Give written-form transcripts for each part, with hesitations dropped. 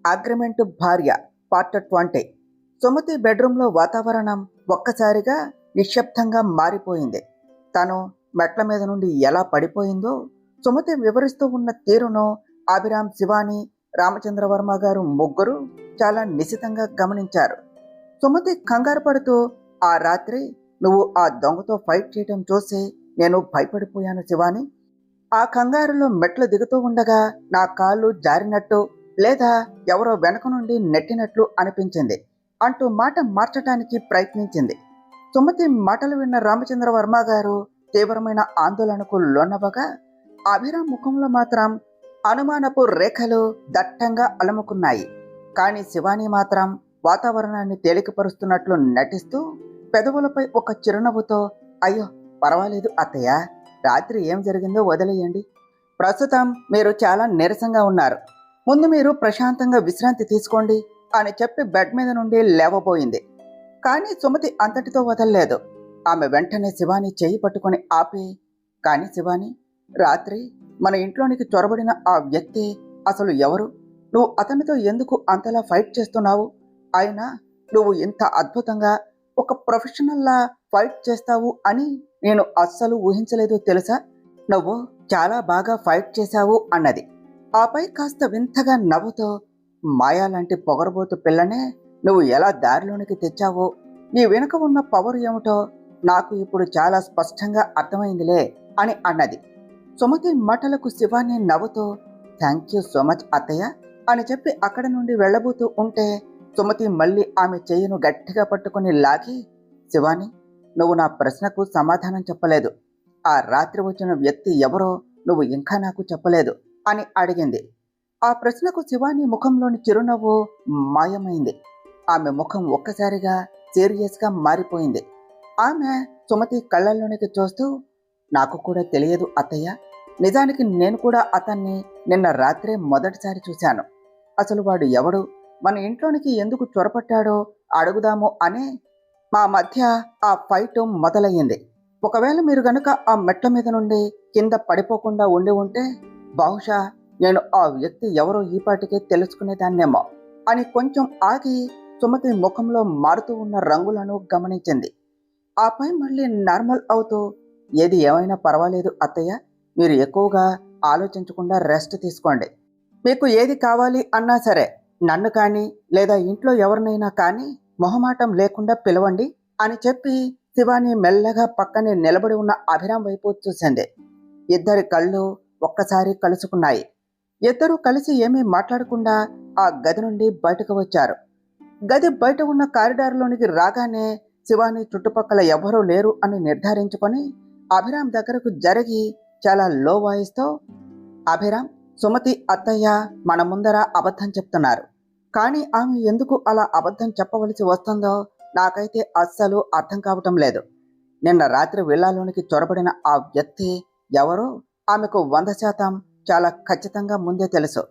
Agreement భార్య part 20. Sumathi బెడ్రూమ్లో వాతావరణం ఒక్కసారిగా నిశ్శబ్దంగా మారిపోయింది. తను మెట్ల మీద నుండి ఎలా పడిపోయిందో సుమతి వివరిస్తూ ఉన్న తీరును అభిరామ్, శివాని, రామచంద్రవర్మ గారు ముగ్గురు చాలా నిశితంగా గమనించారు. సుమతి కంగారు పడుతూ, ఆ రాత్రి నువ్వు ఆ దొంగతో ఫైట్ చేయటం చూసి నేను భయపడిపోయాను శివాని. ఆ కంగారులో మెట్లు దిగుతూ ఉండగా నా కాళ్ళు జారినట్టు లేదా ఎవరో వెనక నుండి నెట్టినట్లు అనిపించింది అంటూ మాట మార్చటానికి ప్రయత్నించింది. సుమతి మాటలు విన్న రామచంద్రవర్మ గారు తీవ్రమైన ఆందోళనకు లోనవగా అభిరామ్ ముఖంలో మాత్రం అనుమానపు రేఖలు దట్టంగా అలముకున్నాయి. కానీ శివాని మాత్రం వాతావరణాన్ని తేలికపరుస్తున్నట్లు నటిస్తూ పెదవులపై ఒక చిరునవ్వుతో, అయ్యో పర్వాలేదు అత్తయ్య, రాత్రి ఏం జరిగిందో వదిలేయండి. ప్రస్తుతం మీరు చాలా నీరసంగా ఉన్నారు. ముందు మీరు ప్రశాంతంగా విశ్రాంతి తీసుకోండి అని చెప్పి బెడ్ మీద నుండి లేవబోయింది. కానీ సుమతి అంతటితో వదలలేదు. ఆమె వెంటనే శివాని చేయి పట్టుకొని ఆపి, కానీ శివాని, రాత్రి మన ఇంట్లోనికి చొరబడిన ఆ వ్యక్తి అసలు ఎవరు? నువ్వు అతనితో ఎందుకు అంతలా ఫైట్ చేస్తున్నావు? అయినా నువ్వు ఇంత అద్భుతంగా ఒక ప్రొఫెషనల్లా ఫైట్ చేస్తావు అని నేను అస్సలు ఊహించలేదు తెలుసా. నువ్వు చాలా బాగా ఫైట్ చేశావు అన్నది. ఆపై కాస్త వింతగా నవ్వుతో, మాయా లాంటి పొగరబోతు పిల్లనే నువ్వు ఎలా దారిలోనికి తెచ్చావో, నీ వెనుక ఉన్న పవర్ ఏమిటో నాకు ఇప్పుడు చాలా స్పష్టంగా అర్థమైందిలే అని అన్నది. సుమతి మాటలకు శివాని నవ్వుతూ, థ్యాంక్ యూ సో మచ్ అత్తయ్య అని చెప్పి అక్కడి నుండి వెళ్ళబోతూ ఉంటే సుమతి మళ్ళీ ఆమె చెయ్యిను గట్టిగా పట్టుకుని లాగి, శివాని, నువ్వు నా ప్రశ్నకు సమాధానం చెప్పలేదు. ఆ రాత్రి వచ్చిన వ్యక్తి ఎవరో నువ్వు ఇంకా నాకు చెప్పలేదు అని అడిగింది. ఆ ప్రశ్నకు శివాని ముఖంలోని చిరునవ్వు మాయమైంది. ఆమె ముఖం ఒక్కసారిగా సీరియస్గా మారిపోయింది. ఆమె సుమతి కళ్ళల్లోనికి చూస్తూ, నాకు కూడా తెలియదు అత్తయ్య. నిజానికి నేను కూడా అతన్ని నిన్న రాత్రే మొదటిసారి చూశాను. అసలు వాడు ఎవడు, మన ఇంట్లోనికి ఎందుకు చొరపట్టాడో అడుగుదాము అనే మా మధ్య ఆ ఫైట్ మొదలయ్యింది. ఒకవేళ మీరు గనుక ఆ మెట్ల మీద నుండి కింద పడిపోకుండా ఉండి ఉంటే బహుశా నేను ఆ వ్యక్తి ఎవరో ఈపాటికే తెలుసుకునేదాన్నేమో అని కొంచెం ఆగి సుమతి ముఖంలో మారుతూ ఉన్న రంగులను గమనించింది. ఆపై మళ్ళీ నార్మల్ అవుతూ, ఏది ఏమైనా పర్వాలేదు అత్తయ్య, మీరు ఎక్కువగా ఆలోచించకుండా రెస్ట్ తీసుకోండి. మీకు ఏది కావాలి అన్నా సరే నన్ను కానీ లేదా ఇంట్లో ఎవరినైనా కానీ మొహమాటం లేకుండా పిలవండి అని చెప్పి శివాని మెల్లగా పక్కనే నిలబడి ఉన్న అభిరామ్ వైపు చూసింది. ఇద్దరి కళ్ళు ఒక్కసారి కలుసుకున్నాయి. ఇద్దరూ కలిసి ఏమీ మాట్లాడకుండా ఆ గది నుండి బయటకు వచ్చారు. గది బయట ఉన్న కారిడార్లోనికి రాగానే శివాని చుట్టుపక్కల ఎవరూ లేరు అని నిర్ధారించుకొని అభిరామ్ దగ్గరకు జరిగి చాలా లో వాయిస్తో, అభిరామ్, సుమతి అత్తయ్య మన ముందర అబద్ధం చెప్తున్నారు. కానీ ఆమె ఎందుకు అలా అబద్ధం చెప్పవలసి వస్తుందో నాకైతే అస్సలు అర్థం కావటం లేదు. నిన్న రాత్రి విల్లాలోనికి చొరబడిన ఆ వ్యక్తి ఎవరో ఆమెకు 100% చాలా ఖచ్చితంగా ముందే తెలుసు.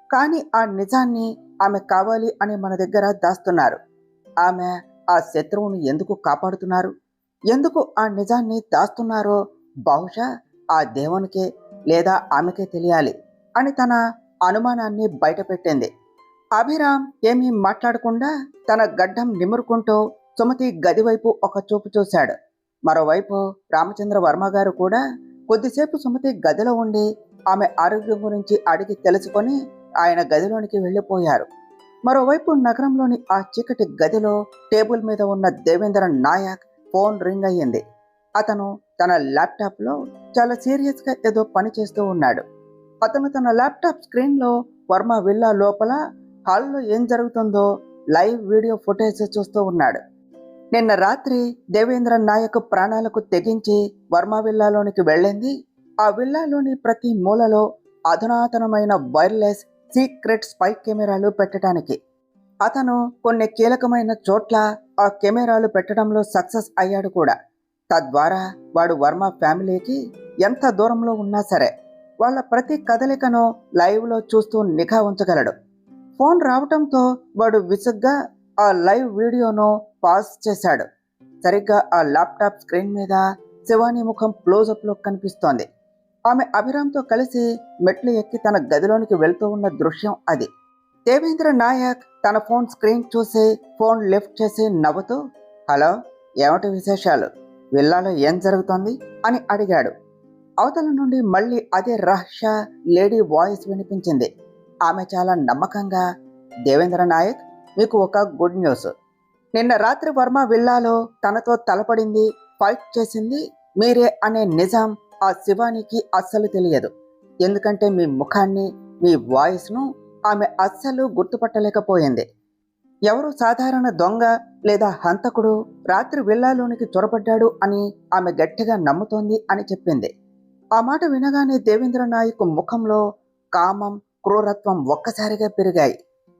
కానీ ఆ నిజాన్ని ఆమె కావాలి అని మన దగ్గర దాస్తున్నారు. ఆమె ఆ శత్రువును ఎందుకు కాపాడుతున్నారు, ఎందుకు ఆ నిజాన్ని దాస్తున్నారో బహుశా ఆ దేవునికే లేదా ఆమెకే తెలియాలి అని తన అనుమానాన్ని బయటపెట్టింది. అభిరామ్ ఏమీ మాట్లాడకుండా తన గడ్డం నిమురుకుంటూ సుమతి గది వైపు ఒక చూపు చూశాడు. మరోవైపు రామచంద్రవర్మ గారు కూడా కొద్దిసేపు సుమతి గదిలో ఉండి ఆమె ఆరోగ్యం గురించి అడిగి తెలుసుకొని ఆయన గదిలోనికి వెళ్ళిపోయారు. మరోవైపు నగరంలోని ఆ చీకటి గదిలో టేబుల్ మీద ఉన్న దేవేంద్ర నాయక్ ఫోన్ రింగ్ అయ్యింది. అతను తన ల్యాప్టాప్లో చాలా సీరియస్గా ఏదో పని చేస్తూ ఉన్నాడు. అతను తన ల్యాప్టాప్ స్క్రీన్లో వర్మ విల్లా లోపల హాల్లో ఏం జరుగుతుందో లైవ్ వీడియో ఫుటేజ్ చూస్తూ ఉన్నాడు. నిన్న రాత్రి దేవేంద్ర నాయక్ ప్రాణాలకు తెగించి వర్మ విల్లాలోనికి వెళ్ళింది ఆ విల్లాలోని ప్రతి మూలలో అధునాతనమైన వైర్లెస్ సీక్రెట్ స్పై కెమెరాలు పెట్టడానికి. అతను కొన్ని కీలకమైన చోట్ల ఆ కెమెరాలు పెట్టడంలో సక్సెస్ అయ్యాడు కూడా. తద్వారా వాడు వర్మ ఫ్యామిలీకి ఎంత దూరంలో ఉన్నా సరే వాళ్ళ ప్రతి కదలికను లైవ్లో చూస్తూ నిఘా ఉంచగలడు. ఫోన్ రావటంతో వాడు విసుగ్గా ఆ లైవ్ వీడియోను పాజ్ చేశాడు. సరిగ్గా ఆ ల్యాప్టాప్ స్క్రీన్ మీద శివాని ముఖం క్లోజప్లో కనిపిస్తోంది. ఆమె అభిరామ్తో కలిసి మెట్లు ఎక్కి తన గదిలోనికి వెళ్తూ ఉన్న దృశ్యం అది. దేవేంద్ర నాయక్ తన ఫోన్ స్క్రీన్ చూసి ఫోన్ లిఫ్ట్ చేసి నవ్వుతూ, హలో, ఏమిటి విశేషాలు, విల్లాలో ఏం జరుగుతోంది అని అడిగాడు. అవతల నుండి మళ్ళీ అదే రహస్య లేడీ వాయిస్ వినిపించింది. ఆమె చాలా నమ్మకంగా, దేవేంద్ర నాయక్, మీకు ఒక గుడ్ న్యూస్. నిన్న రాత్రి వర్మ విల్లాలో తనతో తలపడింది, ఫైట్ చేసింది మీరే అనే నిజం ఆ శివానికి అస్సలు తెలియదు. ఎందుకంటే మీ ముఖాన్ని, మీ వాయిస్ను ఆమె అస్సలు గుర్తుపట్టలేకపోయింది. ఎవరు సాధారణ దొంగ లేదా హంతకుడు రాత్రి విల్లాలోనికి చొరబడ్డాడు అని ఆమె గట్టిగా నమ్ముతోంది అని చెప్పింది. ఆ మాట వినగానే దేవేంద్ర నాయక్ ముఖంలో కామం, క్రూరత్వం ఒక్కసారిగా పెరిగాయి.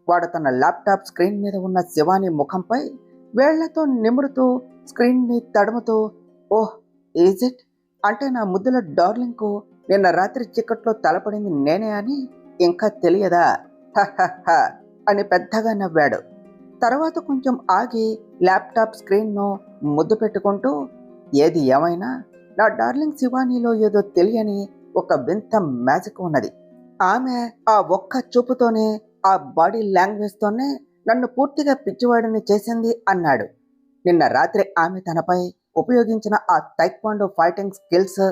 వాడు తన ల్యాప్టాప్ స్క్రీన్ మీద ఉన్న శివాని ముఖంపై వేళ్లతో నిమురుతూ స్క్రీన్ని తడుముతూ, ఓహ్, ఈజ్ ఇట్? అంటే నా ముద్దుల డార్లింగ్కు నిన్న రాత్రి చిక్కట్లో తలపడింది నేనే అని ఇంకా తెలియదా? హహహ అని పెద్దగా నవ్వాడు. తర్వాత కొంచెం ఆగి ల్యాప్టాప్ స్క్రీన్ను ముద్దు పెట్టుకుంటూ, ఏది ఏమైనా నా డార్లింగ్ శివానీలో ఏదో తెలియని ఒక వింత మ్యాజిక్ ఉన్నది. ఆమె ఆ ఒక్క చూపుతోనే, ఆ బాడీ లాంగ్వేజ్తోనే నన్ను పూర్తిగా పిచ్చివాడిని చేసింది అన్నాడు. నిన్న రాత్రి ఆమె తనపై ఉపయోగించిన ఆ తైక్వాండో ఫైటింగ్ స్కిల్స్,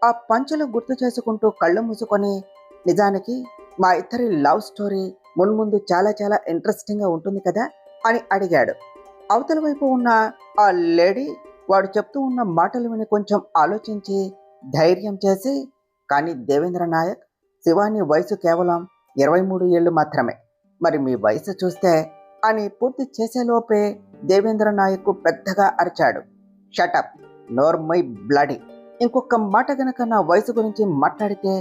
ఆ పంచులు గుర్తు చేసుకుంటూ కళ్ళు మూసుకొని, నిజానికి మా ఇద్దరి లవ్ స్టోరీ మున్ముందు చాలా చాలా ఇంట్రెస్టింగ్గా ఉంటుంది కదా అని అడిగాడు. అవతల వైపు ఉన్న ఆ లేడీ వాడు చెప్తూ ఉన్న మాటలు విని కొంచెం ఆలోచించి ధైర్యం చేసి, కానీ దేవేంద్ర నాయక్, శివాని వయసు కేవలం 23 ఏళ్ళు మాత్రమే. మరి మీ వయసు చూస్తే అని పూర్తి చేసేలోపే దేవేంద్ర నాయక్ పెద్దగా అరిచాడు. షటప్, నోర్మై బ్లడీ. ఇంకొక మాట గనక నా వయసు గురించి మాట్లాడితే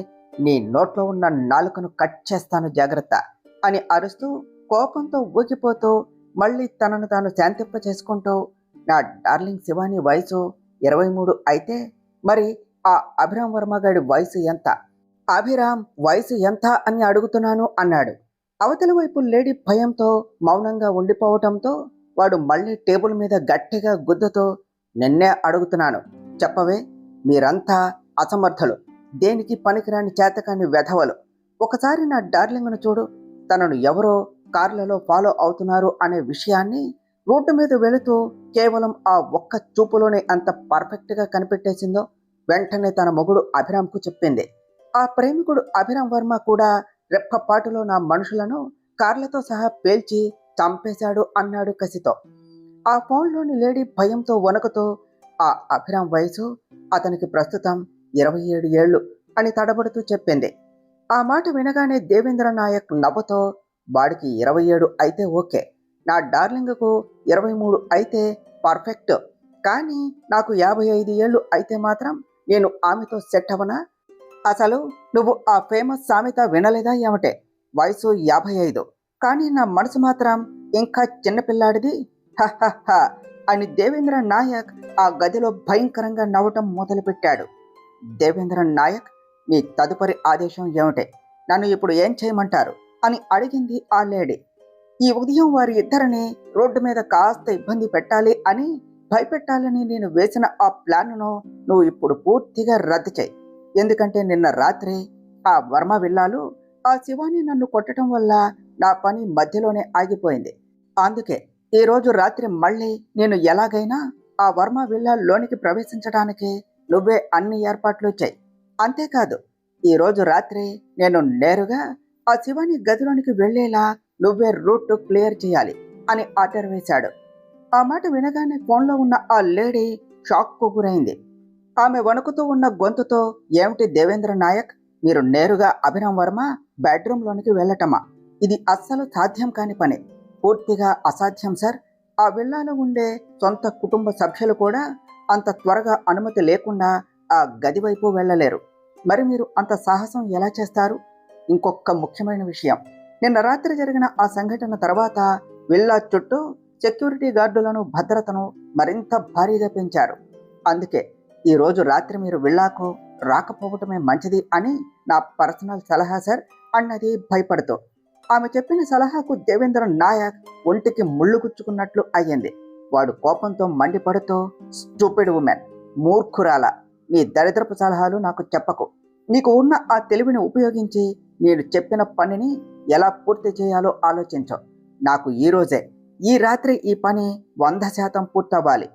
నీ నోట్లో ఉన్న నాలుకను కట్ చేస్తాను, జాగ్రత్త అని అరుస్తూ కోపంతో ఊగిపోతూ మళ్ళీ తనను తాను శాంతింప చేసుకుంటూ, నా డార్లింగ్ శివాని వయసు 23 అయితే మరి ఆ అభిరామ్ వర్మ గారి వయసు ఎంత? అభిరామ్ వయసు ఎంత అని అడుగుతున్నాను అన్నాడు. అవతల వైపు లేడీ భయంతో మౌనంగా ఉండిపోవటంతో వాడు మళ్ళీ టేబుల్ మీద గట్టిగా గుద్దుతూ, నిన్నే అడుగుతున్నాను, చెప్పవే. మీరంతా అసమర్థులు, దేనికి పనికిరాని చేతకాని వెధవలు. ఒకసారి నా డార్లింగ్ను చూడు, తనను ఎవరో కార్లలో ఫాలో అవుతున్నారు అనే విషయాన్ని రోడ్డు మీద వెళుతూ కేవలం ఆ ఒక్క చూపులోనే అంత పర్ఫెక్ట్గా కనిపెట్టేసిందో వెంటనే తన మొగుడు అభిరామ్కు చెప్పింది. ఆ ప్రేమికుడు అభిరామ్ వర్మ కూడా రెప్పపాటులో నా మనుషులను కార్లతో సహా పేల్చి చంపేశాడు అన్నాడు కసితో. ఆ ఫోన్లోని లేడీ భయంతో వణుకుతూ, ఆ అభిరామ్ వయసు అతనికి ప్రస్తుతం 27 ఏళ్ళు అని తడబడుతూ చెప్పింది. ఆ మాట వినగానే దేవేంద్ర నాయక్ నవ్వుతో, వాడికి 27 అయితే ఓకే, నా డార్లింగ్కు 23 అయితే పర్ఫెక్ట్, కానీ నాకు 55 ఏళ్ళు అయితే మాత్రం నేను ఆమెతో సెట్ అవనా? అసలు నువ్వు ఆ ఫేమస్ సామెత వినలేదా ఏమిటే, వయసు 55 కానీ నా మనసు మాత్రం ఇంకా చిన్నపిల్లాడిది, హహహ అని దేవేంద్ర నాయక్ ఆ గదిలో భయంకరంగా నవ్వటం మొదలుపెట్టాడు. దేవేంద్ర నాయక్, నీ తదుపరి ఆదేశం ఏమిటే? నన్ను ఇప్పుడు ఏం చేయమంటారు అని అడిగింది ఆ లేడీ. ఈ ఉదయం వారి ఇద్దరిని రోడ్డు మీద కాస్త ఇబ్బంది పెట్టాలి అని, భయపెట్టాలని నేను వేసిన ఆ ప్లాన్ను నువ్వు ఇప్పుడు పూర్తిగా రద్దు చేయి. ఎందుకంటే నిన్న రాత్రి ఆ వర్మ విల్లాలు ఆ శివాని నన్ను కొట్టడం వల్ల నా పని మధ్యలోనే ఆగిపోయింది. అందుకే ఈరోజు రాత్రి మళ్ళీ నేను ఎలాగైనా ఆ వర్మ విల్లా లోనికి ప్రవేశించడానికి నువ్వే అన్ని ఏర్పాట్లు చేయి. అంతేకాదు, ఈరోజు రాత్రి నేను నేరుగా ఆ శివాని గదిలోనికి వెళ్లేలా నువ్వే రూట్ క్లియర్ చేయాలి అని ఆర్డర్ వేశాడు. ఆ మాట వినగానే ఫోన్లో ఉన్న ఆ లేడీ షాక్కు గురైంది. ఆమె వణుకుతూ ఉన్న గొంతుతో, ఏమిటి దేవేంద్ర నాయక్, మీరు నేరుగా అభిరామ్ వర్మ బెడ్రూమ్లోనికి వెళ్ళటమా? ఇది అస్సలు సాధ్యం కాని పని, పూర్తిగా అసాధ్యం సార్. ఆ విల్లాలో ఉండే సొంత కుటుంబ సభ్యులు కూడా అంత త్వరగా అనుమతి లేకుండా ఆ గది వైపు వెళ్ళలేరు. మరి మీరు అంత సాహసం ఎలా చేస్తారు? ఇంకొక ముఖ్యమైన విషయం, నిన్న రాత్రి జరిగిన ఆ సంఘటన తర్వాత విల్లా చుట్టూ సెక్యూరిటీ గార్డులను, భద్రతను మరింత భారీగా పెంచారు. అందుకే ఈరోజు రాత్రి మీరు విల్లాకు రాకపోవటమే మంచిది అని నా పర్సనల్ సలహా సార్ అన్నది భయపడుతూ. ఆమె చెప్పిన సలహాకు దేవేంద్ర నాయక్ ఒంటికి ముళ్ళు గుచ్చుకున్నట్లు అయ్యింది. వాడు కోపంతో మండిపడుతూ, స్టూపిడ్ ఉమెన్, మూర్ఖురాల, నీ దరిద్రపు సలహాలు నాకు చెప్పకు. నీకు ఉన్న ఆ తెలివిని ఉపయోగించి నేను చెప్పిన పనిని ఎలా పూర్తి చేయాలో ఆలోచించు. నాకు ఈ రాత్రి ఈ పని 100% పూర్తవ్వాలి.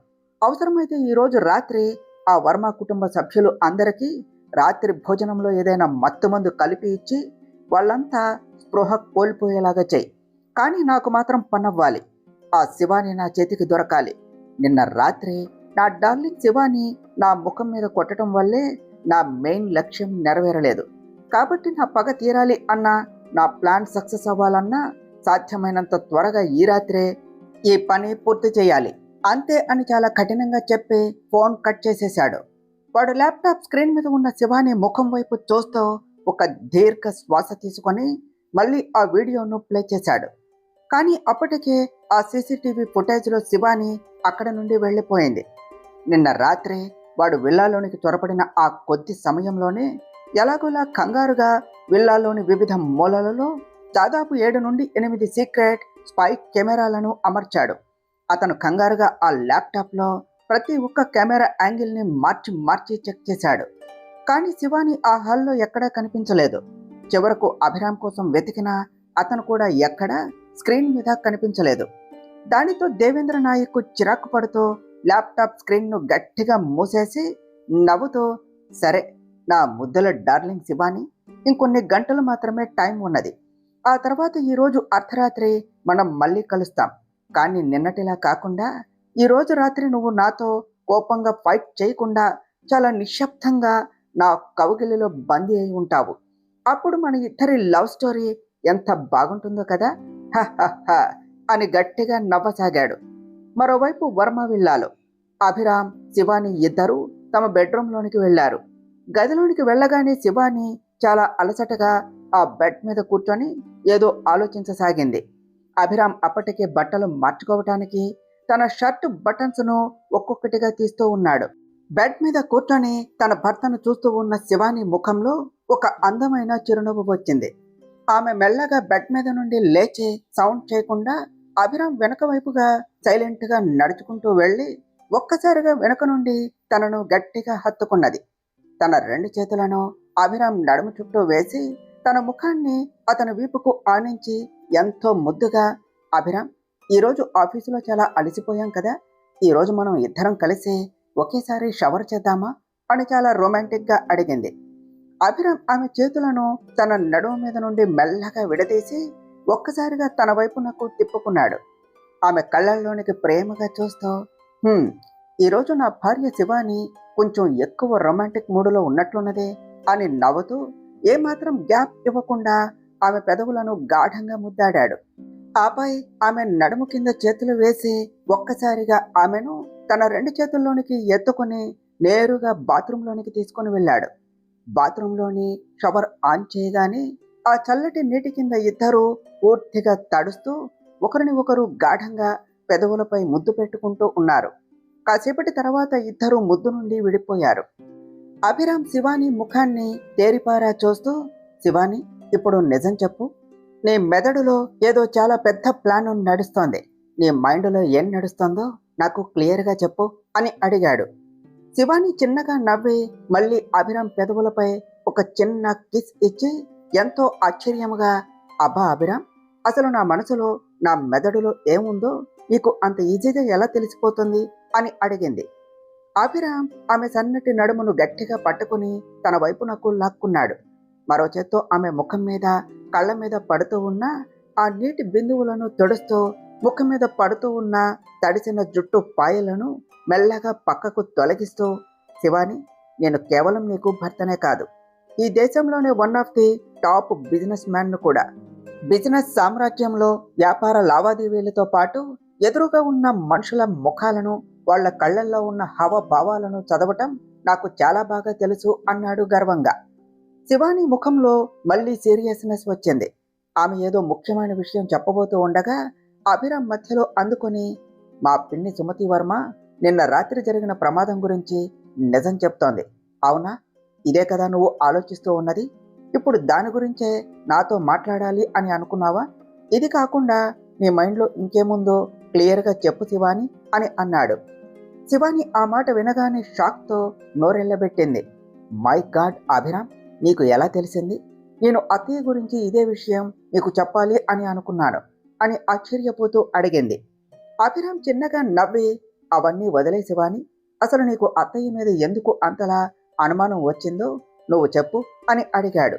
అవసరమైతే ఈరోజు రాత్రి ఆ వర్మ కుటుంబ సభ్యులు అందరికీ రాత్రి భోజనంలో ఏదైనా మత్తుమందు కలిపి ఇచ్చి వాళ్ళంతా స్పృహ కోల్పోయేలాగా చెయ్యి. కానీ నాకు మాత్రం పనవ్వాలి. ఆ శివాని నా చేతికి దొరకాలి. నిన్న రాత్రి నా డార్లింగ్ శివాని నా ముఖం మీద కొట్టడం వల్లే నా మెయిన్ లక్ష్యం నెరవేరలేదు. కాబట్టి నా పగ తీరాలి అన్నా, నా ప్లాన్ సక్సెస్ అవ్వాలన్నా సాధ్యమైనంత త్వరగా ఈ రాత్రే ఈ పని పూర్తి చేయాలి. అంతే అని చాలా కఠినంగా చెప్పి ఫోన్ కట్ చేసేశాడు. వాడు ల్యాప్టాప్ స్క్రీన్ మీద ఉన్న శివాని ముఖం వైపు చూస్తూ ఒక దీర్ఘ శ్వాస తీసుకొని మళ్ళీ ఆ వీడియోను ప్లే చేశాడు. కానీ అప్పటికే ఆ సీసీటీవీ ఫుటేజ్లో శివాని అక్కడ నుండి వెళ్ళిపోయింది. నిన్న రాత్రి వాడు విల్లాలోనికి చొరబడిన ఆ కొద్ది సమయంలోనే ఎలాగోలా కంగారుగా విల్లాలోని వివిధ మూలలలో దాదాపు 7 నుండి 8 సీక్రెట్ స్పై కెమెరాలను అమర్చాడు. అతను కంగారుగా ఆ ల్యాప్టాప్లో ప్రతి ఒక్క కెమెరా యాంగిల్ని మార్చి చెక్ చేశాడు. కానీ శివాని ఆ హాల్లో ఎక్కడా కనిపించలేదు. చివరకు అభిరామ్ కోసం వెతికినా అతను కూడా ఎక్కడా స్క్రీన్ మీద కనిపించలేదు. దానితో దేవేంద్ర నాయక్ చిరాకు పడుతూ ల్యాప్టాప్ స్క్రీన్ను గట్టిగా మూసేసి నవ్వుతూ, సరే నా ముద్దుల డార్లింగ్ శివాని, ఇంకొన్ని గంటలు మాత్రమే టైం ఉన్నది. ఆ తర్వాత ఈరోజు అర్ధరాత్రి మనం మళ్ళీ కలుస్తాం. కానీ నిన్నటిలా కాకుండా ఈరోజు రాత్రి నువ్వు నాతో కోపంగా ఫైట్ చేయకుండా చాలా నిశ్శబ్దంగా నా కౌగిలిలో బందీ అయి ఉంటావు. అప్పుడు మన ఇద్దరి లవ్ స్టోరీ ఎంత బాగుంటుందో కదా, హ అని గట్టిగా నవ్వసాగాడు. మరోవైపు వర్మ విల్లాలో అభిరామ్ శివాని ఇద్దరూ తమ బెడ్రూమ్లోనికి వెళ్లారు. గదిలోనికి వెళ్ళగానే శివాని చాలా అలసటగా ఆ బెడ్ మీద కూర్చొని ఏదో ఆలోచించసాగింది. అభిరామ్ అప్పటికే బట్టలు మార్చుకోవటానికి తన షర్ట్ బటన్స్ను ఒక్కొక్కటిగా తీస్తూ ఉన్నాడు. బెడ్ మీద కూర్చొని తన భర్తను చూస్తూ ఉన్న శివాని ముఖంలో ఒక అందమైన చిరునవ్వు వచ్చింది. ఆమె మెల్లగా బెడ్ మీద నుండి లేచి సౌండ్ చేయకుండా అభిరామ్ వెనక వైపుగా సైలెంట్గా నడుచుకుంటూ వెళ్ళి ఒక్కసారిగా వెనక నుండి తనను గట్టిగా హత్తుకున్నది. తన 2 చేతులను అభిరామ్ నడుము చుట్టూ వేసి తన ముఖాన్ని అతని వీపుకు ఆనించి ఎంతో ముద్దుగా, అభిరామ్, ఈరోజు ఆఫీసులో చాలా అలసిపోయాం కదా, ఈరోజు మనం ఇద్దరం కలిసి ఒకేసారి షవర్ చేద్దామా అని చాలా రొమాంటిక్గా అడిగింది. అభిరామ్ ఆమె చేతులను తన నడుము మీద నుండి మెల్లగా విడదీసి ఒక్కసారిగా తన వైపునకు తిప్పుకున్నాడు. ఆమె కళ్ళల్లోనికి ప్రేమగా చూస్తూ, ఈరోజు నా భార్య శివాని కొంచెం ఎక్కువ రొమాంటిక్ మూడులో ఉన్నట్లున్నదే అని నవ్వుతూ ఏమాత్రం గ్యాప్ ఇవ్వకుండా ఆమె పెదవులను గాఢంగా ముద్దాడాడు. ఆపై ఆమె నడుము కింద చేతులు వేసి ఒక్కసారిగా ఆమెను తన 2 చేతుల్లోనికి ఎత్తుకొని నేరుగా బాత్రూంలోనికి తీసుకుని వెళ్ళాడు. బాత్రూంలోని షవర్ ఆన్ చేయగానే ఆ చల్లటి నీటి కింద ఇద్దరూ పూర్తిగా తడుస్తూ ఒకరిని ఒకరు గాఢంగా పెదవులపై ముద్దు పెట్టుకుంటూ ఉన్నారు. కాసేపటి తర్వాత ఇద్దరూ ముద్దు నుండి విడిపోయారు. అభిరామ్ శివాని ముఖాన్ని తేరిపారా చూస్తూ, శివాని, ఇప్పుడు నిజం చెప్పు, నీ మెదడులో ఏదో చాలా పెద్ద ప్లాన్ నడుస్తోంది. నీ మైండ్లో ఏం నడుస్తోందో నాకు క్లియర్గా చెప్పు అని అడిగాడు. శివాని చిన్నగా నవ్వి మళ్ళీ అభిరామ్ పెదవులపై ఒక చిన్న కిస్ ఇచ్చి ఎంతో ఆశ్చర్యముగా, అబ్బా అభిరామ్, అసలు నా మనసులో, నా మెదడులో ఏముందో నీకు అంత ఈజీగా ఎలా తెలిసిపోతుంది అని అడిగింది. అభిరామ్ ఆమె సన్నటి నడుమును గట్టిగా పట్టుకుని తన వైపునకు లాక్కున్నాడు. మరో చేత్తో ఆమె ముఖం మీద, కళ్ళ మీద పడుతూ ఉన్న ఆ నీటి బిందువులను తుడుస్తూ ముఖం మీద పడుతూ ఉన్న తడిసిన జుట్టు పాయలను మెల్లగా పక్కకు తొలగిస్తూ, శివాని, నేను కేవలం నీకు భర్తనే కాదు, ఈ దేశంలోనే one of the top business మ్యాన్ను కూడా. బిజినెస్ సామ్రాజ్యంలో వ్యాపార లావాదేవీలతో పాటు ఎదురుగా ఉన్న మనుషుల ముఖాలను, వాళ్ల కళ్ళల్లో ఉన్న హావభావాలను చదవటం నాకు చాలా బాగా తెలుసు అన్నాడు గర్వంగా. శివాని ముఖంలో మళ్ళీ సీరియస్నెస్ వచ్చింది. ఆమె ఏదో ముఖ్యమైన విషయం చెప్పబోతూ ఉండగా అభిరామ్ మధ్యలో అందుకొని, మా పిన్ని సుమతి వర్మ నిన్న రాత్రి జరిగిన ప్రమాదం గురించి నిజం చెప్తోంది. అవునా? ఇదే కదా నువ్వు ఆలోచిస్తూ ఉన్నది? ఇప్పుడు దాని గురించే నాతో మాట్లాడాలి అని అనుకున్నావా? ఇది కాకుండా నీ మైండ్లో ఇంకేముందో క్లియర్గా చెప్పు శివాని అని అన్నాడు. శివాని ఆ మాట వినగానే షాక్తో నోరెళ్ళబెట్టింది. మై గాడ్ అభిరామ్, నీకు ఎలా తెలిసింది? నేను అత్తయ్య గురించి ఇదే విషయం నీకు చెప్పాలి అని అనుకున్నాను అని ఆశ్చర్యపోతూ అడిగింది. అభిరామ్ చిన్నగా నవ్వి, అవన్నీ వదిలే శివాని, అసలు నీకు అత్తయ్య మీద ఎందుకు అంతలా అనుమానం వచ్చిందో నువ్వు చెప్పు అని అడిగాడు.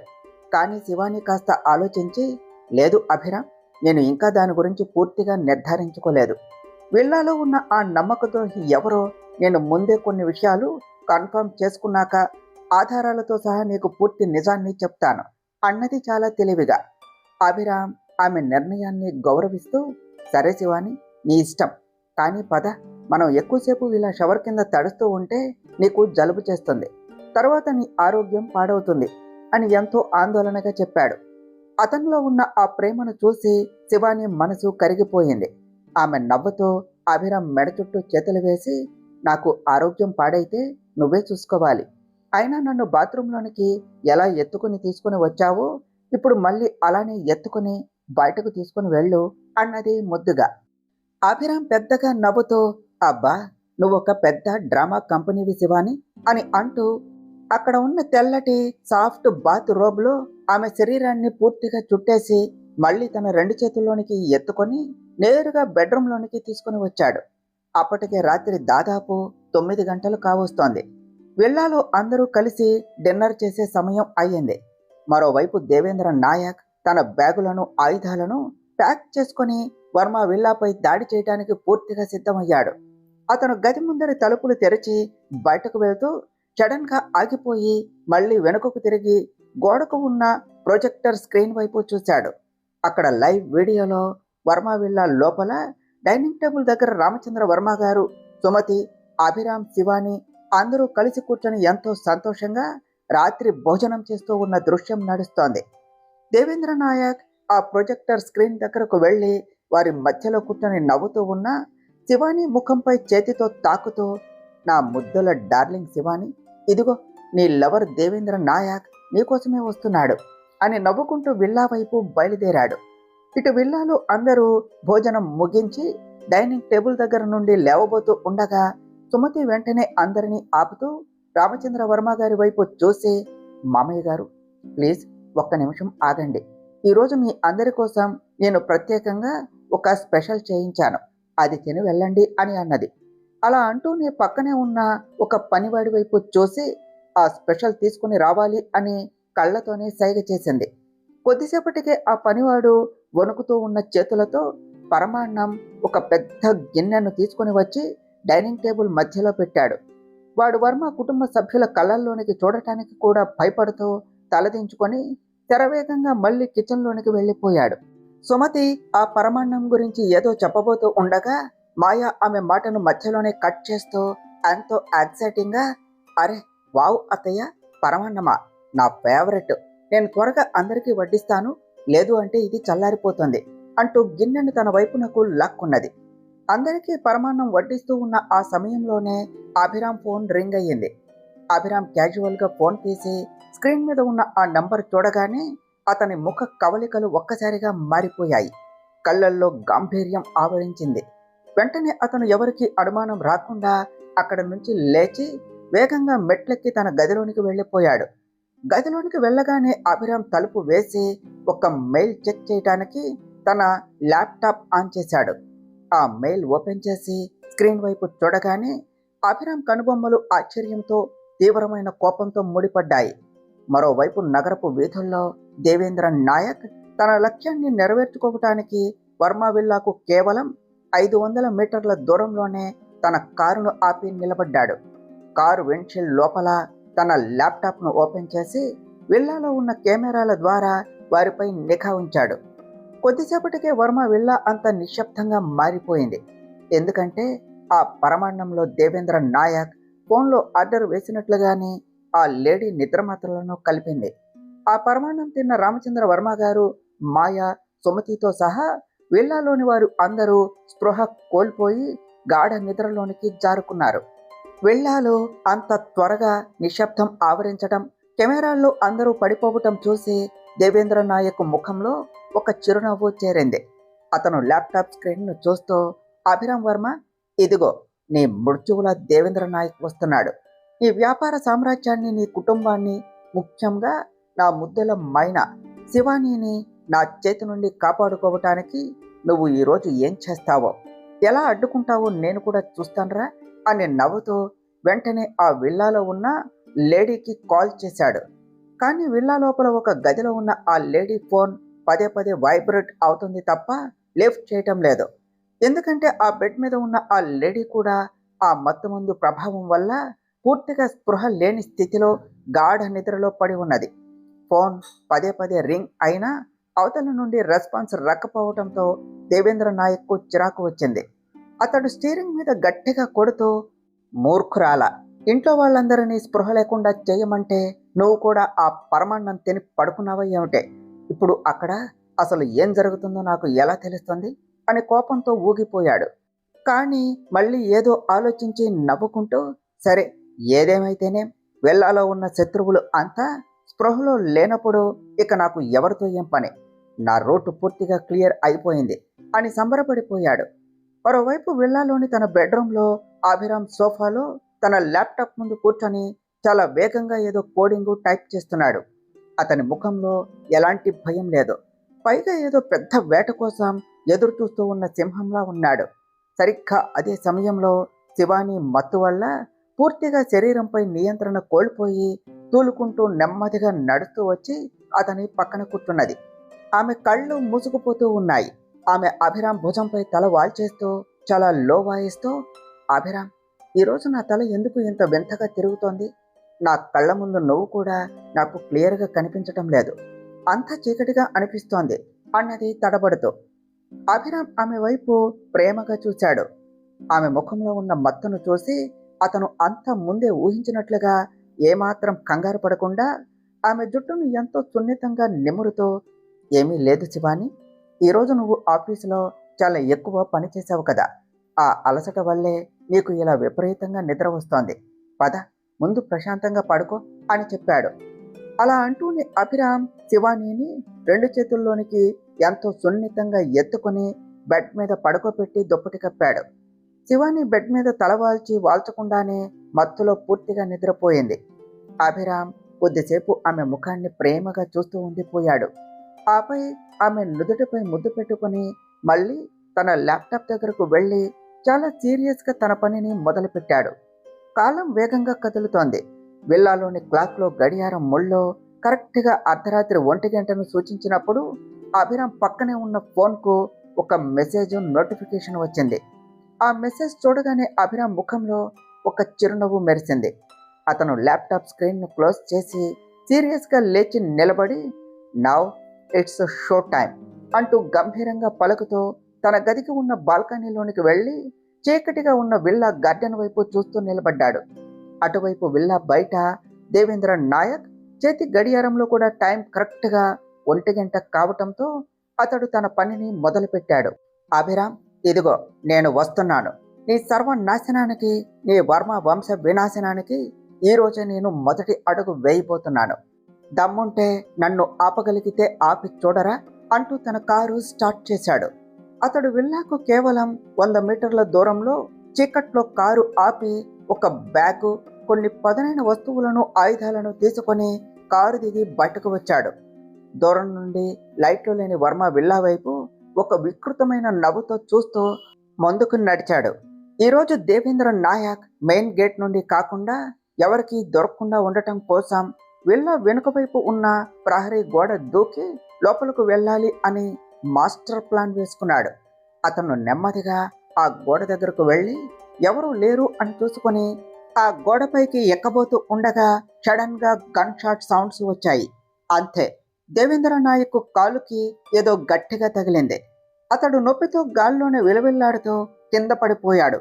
కానీ శివాని కాస్త ఆలోచించి, లేదు అభిరామ్, నేను ఇంకా దాని గురించి పూర్తిగా నిర్ధారించుకోలేదు. విల్లాలో ఉన్న ఆ నమ్మకద్రోహి ఎవరో నేను ముందే కొన్ని విషయాలు కన్ఫర్మ్ చేసుకున్నాక ఆధారాలతో సహా నీకు పూర్తి నిజాన్ని చెప్తాను అన్నది చాలా తెలివిగా. అభిరామ్ ఆమె నిర్ణయాన్ని గౌరవిస్తూ, సరే శివాని, నీ ఇష్టం, కానీ పద, మనం ఎక్కువసేపు ఇలా షవర్ కింద తడుస్తూ ఉంటే నీకు జలుబు చేస్తుంది, తర్వాత నీ ఆరోగ్యం పాడవుతుంది అని ఎంతో ఆందోళనగా చెప్పాడు. అతనిలో ఉన్న ఆ ప్రేమను చూసి శివాని మనసు కరిగిపోయింది. ఆమె నవ్వుతో అభిరామ్ మెడ చుట్టూ చేతులు వేసి, నాకు ఆరోగ్యం పాడైతే నువ్వే చూసుకోవాలి, అయినా నన్ను బాత్రూంలోనికి ఎలా ఎత్తుకుని తీసుకుని వచ్చావో ఇప్పుడు మళ్ళీ అలానే ఎత్తుకుని బయటకు తీసుకుని వెళ్ళు అన్నది ముద్దుగా. అభిరామ్ పెద్దగా నవ్వుతూ, అబ్బా, నువ్వొక పెద్ద డ్రామా కంపెనీవి శివాని అని అంటూ అక్కడ ఉన్న తెల్లటి సాఫ్ట్ బాత్ రోబ్లో ఆమె శరీరాన్ని పూర్తిగా చుట్టేసి మళ్ళీ తన రెండు చేతుల్లోనికి ఎత్తుకొని నేరుగా బెడ్రూంలోనికి తీసుకుని వచ్చాడు. అప్పటికే రాత్రి దాదాపు 9 గంటలు కావస్తోంది. విల్లాలో అందరూ కలిసి డిన్నర్ చేసే సమయం అయ్యింది. మరోవైపు దేవేంద్ర నాయక్ తన బ్యాగులను ఆయుధాలను ప్యాక్ చేసుకుని వర్మ విల్లాపై దాడి చేయడానికి పూర్తిగా సిద్ధమయ్యాడు. అతను గది ముందరి తలుపులు తెరిచి బయటకు వెళ్తూ సడన్ గా ఆగిపోయి మళ్ళీ వెనుకకు తిరిగి గోడకు ఉన్న ప్రొజెక్టర్ స్క్రీన్ వైపు చూశాడు. అక్కడ లైవ్ వీడియోలో వర్మ విల్లా లోపల డైనింగ్ టేబుల్ దగ్గర రామచంద్ర వర్మ గారు, సుమతి, అభిరామ్, శివాని అందరూ కలిసి కూర్చొని ఎంతో సంతోషంగా రాత్రి భోజనం చేస్తూ ఉన్న దృశ్యం నడుస్తోంది. దేవేంద్ర నాయక్ ఆ ప్రొజెక్టర్ స్క్రీన్ దగ్గరకు వెళ్ళి వారి మధ్యలో కూర్చొని నవ్వుతూ ఉన్న శివాని ముఖంపై చేతితో తాకుతూ, నా ముద్దుల డార్లింగ్ శివాని, ఇదిగో నీ లవర్ దేవేంద్ర నాయక్ నీకోసమే వస్తున్నాడు అని నవ్వుకుంటూ విల్లా వైపు బయలుదేరాడు. ఇటు విల్లాలో అందరూ భోజనం ముగించి డైనింగ్ టేబుల్ దగ్గర నుండి లేవబోతూ ఉండగా సుమతి వెంటనే అందరినీ ఆపుతూ రామచంద్ర వర్మ గారి వైపు చూసి, మామయ్య గారు, ప్లీజ్ ఒక్క నిమిషం ఆగండి, ఈరోజు మీ అందరి కోసం నేను ప్రత్యేకంగా ఒక స్పెషల్ చేయించాను, అది తిని వెళ్ళండి అని అన్నది. అలా అంటూనే పక్కనే ఉన్న ఒక పనివాడి వైపు చూసి ఆ స్పెషల్ తీసుకుని రావాలి అని కళ్ళతోనే సైగ చేసింది. కొద్దిసేపటికే ఆ పనివాడు వణుకుతూ ఉన్న చేతులతో పరమాన్నం ఒక పెద్ద గిన్నెను తీసుకుని వచ్చి డైనింగ్ టేబుల్ మధ్యలో పెట్టాడు. వాడు వర్మ కుటుంబ సభ్యుల కళ్ళల్లోనికి చూడటానికి కూడా భయపడుతూ తలదించుకొని శరవేగంగా మళ్ళీ కిచెన్లోనికి వెళ్ళిపోయాడు. సుమతి ఆ పరమాన్నం గురించి ఏదో చెప్పబోతూ ఉండగా మాయ ఆమె మాటను మధ్యలోనే కట్ చేస్తూ ఎంతో ఎక్సైటింగ్గా, అరే వావ్ అత్తయ్య, పరమాన్నమా, నా ఫేవరెట్, నేను త్వరగా అందరికీ వడ్డిస్తాను, లేదు అంటే ఇది చల్లారిపోతుంది అంటూ గిన్నెను తన వైపునకు లాక్కున్నది. అందరికీ పరమాన్నం వడ్డిస్తూ ఉన్న ఆ సమయంలోనే అభిరామ్ ఫోన్ రింగ్ అయ్యింది. అభిరామ్ క్యాజువల్గా ఫోన్ తీసి స్క్రీన్ మీద ఉన్న ఆ నంబర్ చూడగానే అతని ముఖ కవలికలు ఒక్కసారిగా మారిపోయాయి. కళ్ళల్లో గాంభీర్యం ఆవరించింది. వెంటనే అతను ఎవరికి అనుమానం రాకుండా అక్కడి నుంచి లేచి వేగంగా మెట్లెక్కి తన గదిలోనికి వెళ్ళిపోయాడు. గదిలోనికి వెళ్ళగానే అభిరామ్ తలుపు వేసి ఒక మెయిల్ చెక్ చేయడానికి తన ల్యాప్టాప్ ఆన్ చేశాడు. ఆ మెయిల్ ఓపెన్ చేసి స్క్రీన్ వైపు చూడగానే అభిరామ్ కనుబొమ్మలు ఆశ్చర్యంతో తీవ్రమైన కోపంతో ముడిపడ్డాయి. మరోవైపు నగరపు వీధుల్లో దేవేంద్ర నాయక్ తన లక్ష్యాన్ని నెరవేర్చుకోవటానికి వర్మ విల్లాకు కేవలం 500 మీటర్ల దూరంలోనే తన కారును ఆపి నిలబడ్డాడు. కారు విండ్షీల్డ్ లోపల తన ల్యాప్టాప్ను ఓపెన్ చేసి విల్లాలో ఉన్న కెమెరాల ద్వారా వారిపై నిఘా ఉంచాడు. కొద్దిసేపటికే వర్మ విల్లా అంత నిశ్శబ్దంగా మారిపోయింది. ఎందుకంటే ఆ పరమాన్నంలో దేవేంద్ర నాయక్ ఫోన్లో ఆర్డర్ వేసినట్లుగానే ఆ లేడీ నిద్రమాత్రలను కలిపింది. ఆ పరమాన్నం తిన్న రామచంద్ర వర్మ గారు, మాయ, సుమతితో సహా విల్లాలోని వారు అందరూ స్పృహ కోల్పోయి గాఢ నిద్రలోనికి జారుకున్నారు. విల్లాలో అంత త్వరగా నిశ్శబ్దం ఆవరించటం, కెమెరాల్లో అందరూ పడిపోవటం చూసి దేవేంద్ర నాయక్ ముఖంలో ఒక చిరునవ్వు చేరింది. అతను ల్యాప్టాప్ స్క్రీన్ను చూస్తూ, అభిరామ్ వర్మ, ఇదిగో నీ మృత్యువుల దేవేంద్ర నాయక్ వస్తున్నాడు. నీ వ్యాపార సామ్రాజ్యాన్ని, నీ కుటుంబాన్ని ముఖ్యంగా నా ముద్దల మైనా శివానీని నా చేతి నుండి కాపాడుకోవటానికి నువ్వు ఈరోజు ఏం చేస్తావో, ఎలా అడ్డుకుంటావో నేను కూడా చూస్తానురా అని నవ్వుతూ వెంటనే ఆ విల్లాలో ఉన్న లేడీకి కాల్ చేశాడు. కానీ విల్లా లోపల ఒక గదిలో ఉన్న ఆ లేడీ ఫోన్ పదే పదే వైబ్రేట్ అవుతుంది తప్ప లిఫ్ట్ చేయటం లేదు. ఎందుకంటే ఆ బెడ్ మీద ఉన్న ఆ లేడీ కూడా ఆ మత్తుమందు ప్రభావం వల్ల పూర్తిగా స్పృహ లేని స్థితిలో గాఢ నిద్రలో పడి ఉన్నది. ఫోన్ పదే పదే రింగ్ అయినా అవతల నుండి రెస్పాన్స్ రాకపోవడంతో దేవేంద్ర నాయక్కు చిరాకు వచ్చింది. అతడు స్టీరింగ్ మీద గట్టిగా కొడుతూ, మూర్ఖురాల, ఇంట్లో వాళ్ళందరినీ స్పృహ లేకుండా చేయమంటే నువ్వు కూడా ఆ పరమాన్నం తిని పడుకున్నావా ఏమిటే? ఇప్పుడు అక్కడ అసలు ఏం జరుగుతుందో నాకు ఎలా తెలుస్తుంది అని కోపంతో ఊగిపోయాడు. కానీ మళ్ళీ ఏదో ఆలోచించి నవ్వుకుంటూ, సరే ఏదేమైతేనే వెళ్ళాలో ఉన్న శత్రువులు అంతా స్పృహలో లేనప్పుడు ఇక నాకు ఎవరితో ఏం పని, నా రూటు పూర్తిగా క్లియర్ అయిపోయింది అని సంబరపడిపోయాడు. మరోవైపు విల్లాలోని తన బెడ్రూమ్లో అభిరామ్ సోఫాలో తన ల్యాప్టాప్ ముందు కూర్చొని చాలా వేగంగా ఏదో కోడింగు టైప్ చేస్తున్నాడు. అతని ముఖంలో ఎలాంటి భయం లేదు. పైగా ఏదో పెద్ద వేట కోసం ఎదురు చూస్తూ ఉన్న సింహంలా ఉన్నాడు. సరిగ్గా అదే సమయంలో శివాని మత్తు వల్ల పూర్తిగా శరీరంపై నియంత్రణ కోల్పోయి తూలుకుంటూ నెమ్మదిగా నడుస్తూ వచ్చి అతని పక్కన కూర్చున్నది. ఆమె కళ్ళు మూసుకుపోతూ ఉన్నాయి. ఆమె అభిరామ్ భుజంపై తల వాల్చేస్తూ చాలా లో వాయిస్తూ, అభిరామ్, ఈరోజు నా తల ఎందుకు ఇంత వింతగా తిరుగుతోంది? నా కళ్ళ ముందు నువ్వు కూడా నాకు క్లియర్గా కనిపించటం లేదు, అంత చీకటిగా అనిపిస్తోంది అన్నది తడబడుతూ. అభిరామ్ ఆమె వైపు ప్రేమగా చూశాడు. ఆమె ముఖంలో ఉన్న మత్తును చూసి అతను అంత ముందే ఊహించినట్లుగా ఏమాత్రం కంగారు పడకుండా ఆమె జుట్టును ఎంతో సున్నితంగా నిమురుతూ, ఏమీ లేదు శివాని, ఈరోజు నువ్వు ఆఫీసులో చాలా ఎక్కువ పని చేసావు కదా, ఆ అలసట వల్లే నీకు ఇలా విపరీతంగా నిద్ర వస్తోంది, పద ముందు ప్రశాంతంగా పడుకో అని చెప్పాడు. అలా అంటూనే అభిరామ్ శివానీని రెండు చేతుల్లోనికి ఎంతో సున్నితంగా ఎత్తుకొని బెడ్ మీద పడుకోపెట్టి దుప్పటి కప్పాడు. శివాని బెడ్ మీద తలవాల్చి వాల్చకుండానే మత్తులో పూర్తిగా నిద్రపోయింది. అభిరామ్ కొద్దిసేపు ఆమె ముఖాన్ని ప్రేమగా చూస్తూ ఉండిపోయాడు. ఆపై ఆమె నుదుటిపై ముద్దు పెట్టుకుని మళ్ళీ తన ల్యాప్టాప్ దగ్గరకు వెళ్ళి చాలా సీరియస్గా తన పనిని మొదలుపెట్టాడు. కాలం వేగంగా కదులుతోంది. విల్లాలోని క్లాక్లో గడియారం ముళ్ళో కరెక్ట్గా అర్ధరాత్రి 1 గంటను సూచించినప్పుడు అభిరామ్ పక్కనే ఉన్న ఫోన్కు ఒక మెసేజ్ నోటిఫికేషన్ వచ్చింది. ఆ మెసేజ్ చూడగానే అభిరామ్ ముఖంలో ఒక చిరునవ్వు మెరిసింది. అతను ల్యాప్టాప్ స్క్రీన్ను క్లోజ్ చేసి సీరియస్గా లేచి నిలబడి, నౌ ఇట్స్ షో టైం అంటూ గంభీరంగా పలుకుతూ తన గదికి ఉన్న బాల్కనీలోనికి వెళ్ళి చీకటిగా ఉన్న విల్లా గార్డెన్ వైపు చూస్తూ నిలబడ్డాడు. అటువైపు విల్లా బయట దేవేంద్ర నాయక్ చేతి గడియారంలో కూడా టైం కరెక్ట్గా 1 గంట కావటంతో అతడు తన పనిని మొదలుపెట్టాడు. అభిరామ్, ఇదిగో నేను వస్తున్నాను. నీ సర్వనాశనానికి, నీ వర్మ వంశ వినాశనానికి ఈరోజే నేను మొదటి అడుగు వేయబోతున్నాను. దమ్ముంటే నన్ను ఆపగలిగితే ఆపి చూడరా అంటూ తన కారు స్టార్ట్ చేశాడు. అతడు విల్లాకు కేవలం 100 మీటర్ల దూరంలో చీకట్లో కారు ఆపి ఒక బ్యాగు, కొన్ని పదునైన వస్తువులను, ఆయుధాలను తీసుకొని కారు దిగి బయటకు వచ్చాడు. దూరం నుండి లైట్లు లేని వర్మ విల్లా వైపు ఒక వికృతమైన నవ్వుతో చూస్తూ ముందుకు నడిచాడు. ఈరోజు దేవేంద్ర నాయక్ మెయిన్ గేట్ నుండి కాకుండా ఎవరికి దొరకకుండా ఉండటం కోసం విల్లా వెనుక వైపు ఉన్న ప్రహరీ గోడ దూకి లోపలకు వెళ్ళాలి అని మాస్టర్ ప్లాన్ వేసుకున్నాడు. అతను నెమ్మదిగా ఆ గోడ దగ్గరకు వెళ్ళి ఎవరూ లేరు అని చూసుకొని ఆ గోడపైకి ఎక్కబోతూ ఉండగా సడన్ గా గన్ షాట్ సౌండ్స్ వచ్చాయి. అంతే, దేవేంద్ర నాయక్ కాలుకి ఏదో గట్టిగా తగిలింది. అతడు నొప్పితో గాల్లోనే విలవిల్లాడుతూ కింద పడిపోయాడు.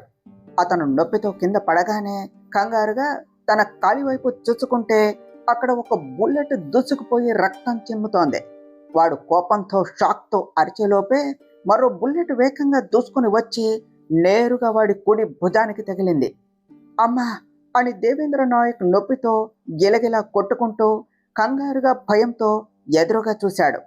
అతను నొప్పితో కింద పడగానే కంగారుగా తన కాలి వైపు చూసుకుంటే అక్కడ ఒక బుల్లెట్ దూసుకుపోయి రక్తం చిమ్ముతోంది. వాడు కోపంతో షాక్తో అరిచేలోపే మరో బుల్లెట్ వేగంగా దూసుకుని వచ్చి నేరుగా వాడి కుడి భుజానికి తగిలింది. అమ్మా అని దేవేంద్ర నాయక్ నొప్పితో గిలగిలా కొట్టుకుంటూ కంగారుగా భయంతో ఎదురుగా చూశాడు.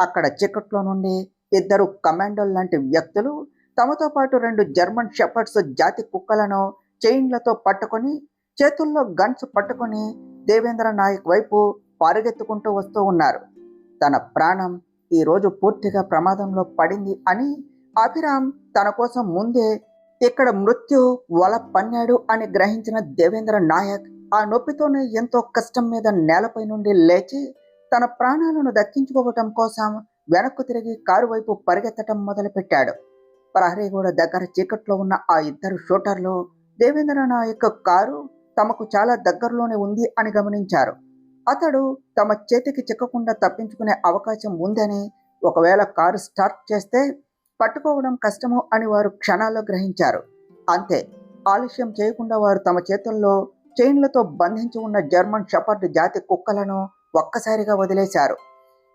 అక్కడ చీకట్లో నుండి 2 కమాండోల్ లాంటి వ్యక్తులు తమతో పాటు 2 జర్మన్ షెపర్డ్స్ జాతి కుక్కలను చైన్లతో పట్టుకొని చేతుల్లో గన్స్ పట్టుకొని దేవేంద్ర నాయక్ వైపు పరుగెత్తుకుంటూ వస్తూ ఉన్నారు. తన ప్రాణం ఈరోజు పూర్తిగా ప్రమాదంలో పడింది అని అభిరామ్ తన కోసం ముందే ఇక్కడ మృత్యు వల పన్నాడు అని గ్రహించిన దేవేంద్ర నాయక్ ఆ నొప్పితోనే ఎంతో కష్టం మీద నేలపై నుండి లేచి తన ప్రాణాలను దక్కించుకోవటం కోసం వెనక్కు తిరిగి కారు వైపు పరిగెత్తటం మొదలుపెట్టాడు. ప్రహరీగూడ దగ్గర చీకట్లో ఉన్న ఆ ఇద్దరు షూటర్లు దేవేంద్ర నాయక్ కారు తమకు చాలా దగ్గరలోనే ఉంది అని గమనించారు. అతడు తమ చేతికి చిక్కకుండా తప్పించుకునే అవకాశం ఉందని, ఒకవేళ కారు స్టార్ట్ చేస్తే పట్టుకోవడం కష్టము అని వారు క్షణాల్లో గ్రహించారు. అంతే, ఆలస్యం చేయకుండా వారు తమ చేతుల్లో చైన్లతో బంధించి ఉన్న జర్మన్ షెపర్డ్ జాతి కుక్కలను ఒక్కసారిగా వదిలేశారు.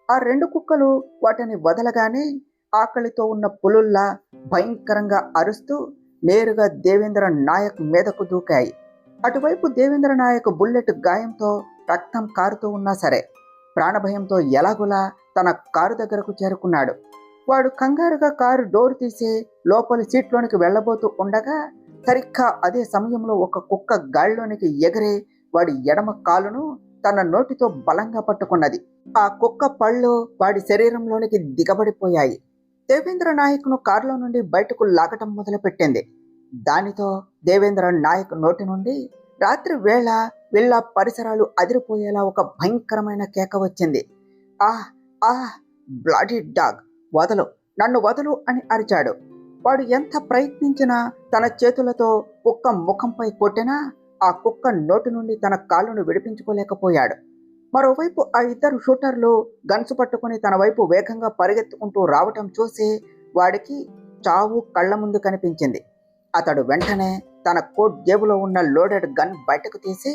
ఆ రెండు కుక్కలు వాటిని వదలగానే ఆకలితో ఉన్న పులుల్లా భయంకరంగా అరుస్తూ నేరుగా దేవేంద్ర నాయక్ మీదకు దూకాయి. అటువైపు దేవేంద్ర నాయక్ బుల్లెట్ గాయంతో రక్తం కారుతూ ఉన్నా సరే ప్రాణభయంతో ఎలాగులా తన కారు దగ్గరకు చేరుకున్నాడు. వాడు కంగారుగా కారు డోర్ తీసి లోపలి సీట్లోనికి వెళ్ళబోతూ ఉండగా సరిగ్గా అదే సమయంలో ఒక కుక్క గాలిలోనికి ఎగిరి వాడి ఎడమ కాలును తన నోటితో బలంగా పట్టుకున్నది. ఆ కుక్క పళ్ళు వాడి శరీరంలోనికి దిగబడిపోయాయి. దేవేంద్ర నాయక్ను కారులో నుండి బయటకు లాగటం మొదలుపెట్టింది. దానితో దేవేంద్ర నాయక్ నోటి నుండి రాత్రి వేళ వీళ్ళ పరిసరాలు అదిరిపోయేలా ఒక భయంకరమైన కేక వచ్చింది. ఆహ్ ఆహ్, బ్లడీ డాగ్, వదలు, నన్ను వదలు అని అరిచాడు. వాడు ఎంత ప్రయత్నించినా తన చేతులతో కుక్క ముఖంపై కొట్టినా ఆ కుక్క నోటి నుండి తన కాళ్ళను విడిపించుకోలేకపోయాడు. మరోవైపు ఆ ఇద్దరు షూటర్లు గన్స్ పట్టుకుని తన వైపు వేగంగా పరిగెత్తుకుంటూ రావటం చూసి వాడికి చావు కళ్ళ ముందు కనిపించింది. అతడు వెంటనే తన కోట్ జేబులో ఉన్న లోడెడ్ గన్ బయటకు తీసి